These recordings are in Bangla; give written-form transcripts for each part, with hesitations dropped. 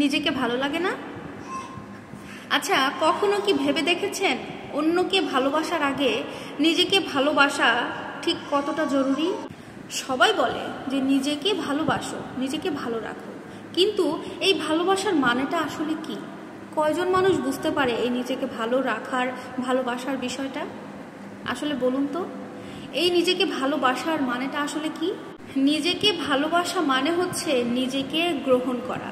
নিজেকে ভালো লাগে না? আচ্ছা, কখনো কি ভেবে দেখেছেন অন্যকে ভালোবাসার আগে নিজেকে ভালোবাসা ঠিক কতটা জরুরি? সবাই বলে যে নিজেকে ভালোবাসো, নিজেকে ভালো রাখো, কিন্তু এই ভালোবাসার মানেটা আসলে কি? কয়জন মানুষ বুঝতে পারে এই নিজেকে ভালো রাখার, ভালোবাসার বিষয়টা? আসলে বলুন তো, এই নিজেকে ভালোবাসার মানেটা আসলে কি? নিজেকে ভালোবাসা মানে হচ্ছে নিজেকে গ্রহণ করা,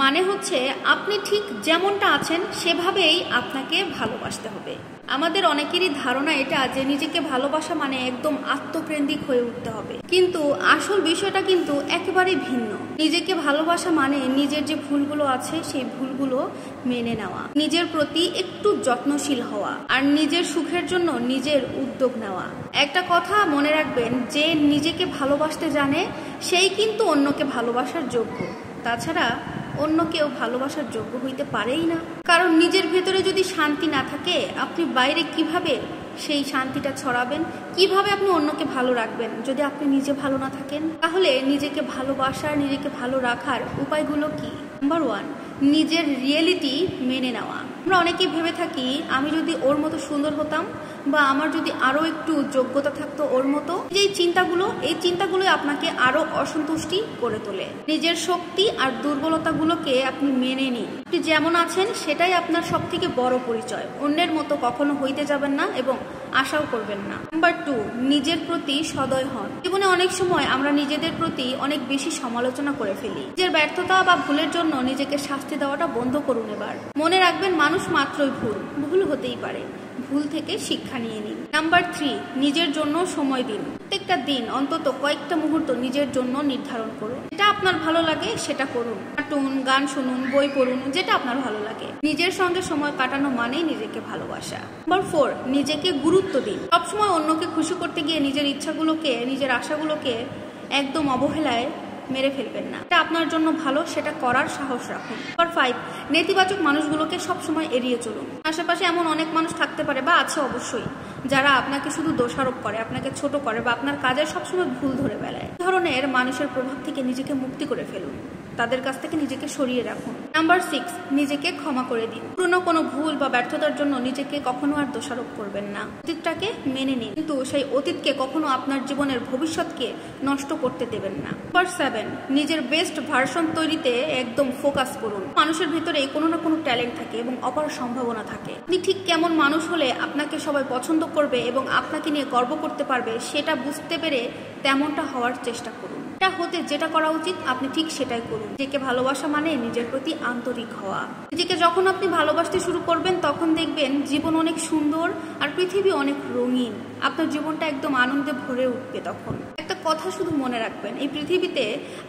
মানে হচ্ছে আপনি ঠিক যেমনটা আছেন সেভাবেই আপনাকে ভালোবাসতে হবে। আমাদের অনেকেরই ধারণা এটা যে নিজেকে ভালোবাসা মানে একদম আত্মকেন্দ্রিক হয়ে উঠতে হবে, কিন্তু আসল বিষয়টা কিন্তু একেবারেই ভিন্ন। নিজেকে ভালোবাসা মানে নিজের যে ভুলগুলো আছে সেই ভুলগুলো মেনে নেওয়া, নিজের প্রতি একটু যত্নশীল হওয়া, আর নিজের সুখের জন্য নিজের উদ্যোগ নেওয়া। একটা কথা মনে রাখবেন, যে নিজেকে ভালোবাসতে জানে সেই কিন্তু অন্যকে ভালোবাসার যোগ্য। তাছাড়া অন্য কেউ ভালোবাসার যোগ্য হইতে পারেই না। কারণ নিজের ভেতরে যদি শান্তি না থাকে, আপনি বাইরে কিভাবে সেই শান্তিটা ছড়াবেন? কিভাবে আপনি অন্যকে ভালো রাখবেন যদি আপনি নিজে ভালো না থাকেন? তাহলে নিজেকে ভালোবাসার, নিজেকে ভালো রাখার উপায়গুলো কি? নাম্বার 1, নিজের রিয়েলিটি মেনে নেওয়া। আমরা অনেকেই ভেবে থাকি, আমি যদি ওর মতো সুন্দর হতাম, বা আমার যদি আরো একটু যোগ্যতা থাকতো ওর মতো। এই চিন্তাগুলো আপনাকে আরো অসন্তুষ্টি করে তোলে। নিজের শক্তি আর দুর্বলতাগুলোকে আপনি মেনে নিন। আপনি যেমন আছেন সেটাই আপনার সব থেকে বড় পরিচয়। অন্যের মতো কখনো হইতে যাবেন না এবং আশাও করবেন না। নাম্বার 2, নিজের প্রতি সদয় হন। জীবনে অনেক সময় আমরা নিজেদের প্রতি অনেক বেশি সমালোচনা করে ফেলি। নিজের ব্যর্থতা বা ভুলের জন্য নিজেকে শাস্তি দেওয়াটা বন্ধ করুন। এবার মনে রাখবেন, মানুষ মাত্রই ভুল হতেই পারে, ভুল থেকে শিক্ষা নিয়ে নিন। নাম্বার 3, নিজের জন্য সময় দিন। প্রত্যেকটা দিন অন্তত কয়েকটা মুহূর্ত নিজের জন্য নির্ধারণ করুন। যেটা আপনার ভালো লাগে সেটা করুন। কার্টুন, গান শুনুন, বই পড়ুন, যেটা আপনার ভালো লাগে। নিজের সঙ্গে সময় কাটানো মানেই নিজেকে ভালোবাসা। নাম্বার 4, নিজেকে গুরুত্ব দিন। সবসময় অন্যকে খুশি করতে গিয়ে নিজের ইচ্ছাগুলোকে, নিজের আশাগুলোকে একদম অবহেলায় মেরে ফেলবেন না। এটা আপনার জন্য ভালো, সেটা করার সাহস রাখুন। নাম্বার 5, নেতিবাচক মানুষগুলোকে সবসময় এড়িয়ে চলুন। আশেপাশে এমন অনেক মানুষ থাকতে পারে, বা আছে অবশ্যই, যারা আপনাকে শুধু দোষারোপ করে, আপনাকে ছোট করে, বা আপনার কাজের সবসময় ভুল ধরে বেড়ায়। এই ধরনের মানুষের প্রভাব থেকে নিজেকে মুক্তি করে ফেলুন, তাদের কাছ থেকে নিজেকে সরিয়ে রাখুন। নাম্বার 6, নিজেকে ক্ষমা করে দিন। পুরনো কোনো ভুল বা ব্যর্থতার জন্য নিজেকে কখনো আর দোষারোপ করবেন না। অতীতটাকে মেনে নিন, কিন্তু সেই অতীতকে কখনো আপনার জীবনের ভবিষ্যৎকে নষ্ট করতে দেবেন না। নাম্বার 7, নিজের বেস্ট ভার্সন তৈরিতে একদম ফোকাস করুন। মানুষের ভিতরে কোনো না কোনো ট্যালেন্ট থাকে এবং অপার সম্ভাবনা থাকে। আপনি ঠিক কেমন মানুষ হলে আপনাকে সবাই পছন্দ করবে এবং আপনাকে নিয়ে গর্ব করতে পারবে, সেটা বুঝতে পেরে তেমনটা হওয়ার চেষ্টা করুন। এটা হতে যেটা করা উচিত আপনি ঠিক সেটাই করুন। নিজেকে ভালোবাসা মানে নিজের প্রতি আন্তরিক হওয়া। নিজেকে যখন আপনি ভালোবাসতে শুরু করবেন, তখন দেখবেন জীবন অনেক সুন্দর আর পৃথিবী অনেক রঙিন। আপনার জীবনটা একদম আনন্দে ভরে উঠবে। তখন একটা কথা শুধু মনে রাখবেন, এই পৃথিবীতে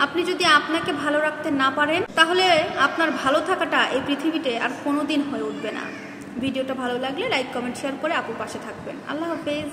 আপনি যদি আপনাকে ভালো রাখতে না পারেন, তাহলে আপনার ভালো থাকাটা এই পৃথিবীতে আর কোনোদিন হয়ে উঠবে না। ভিডিওটা ভালো লাগলে লাইক, কমেন্ট, শেয়ার করে আপুর পাশে থাকবেন। আল্লাহ হাফেজ।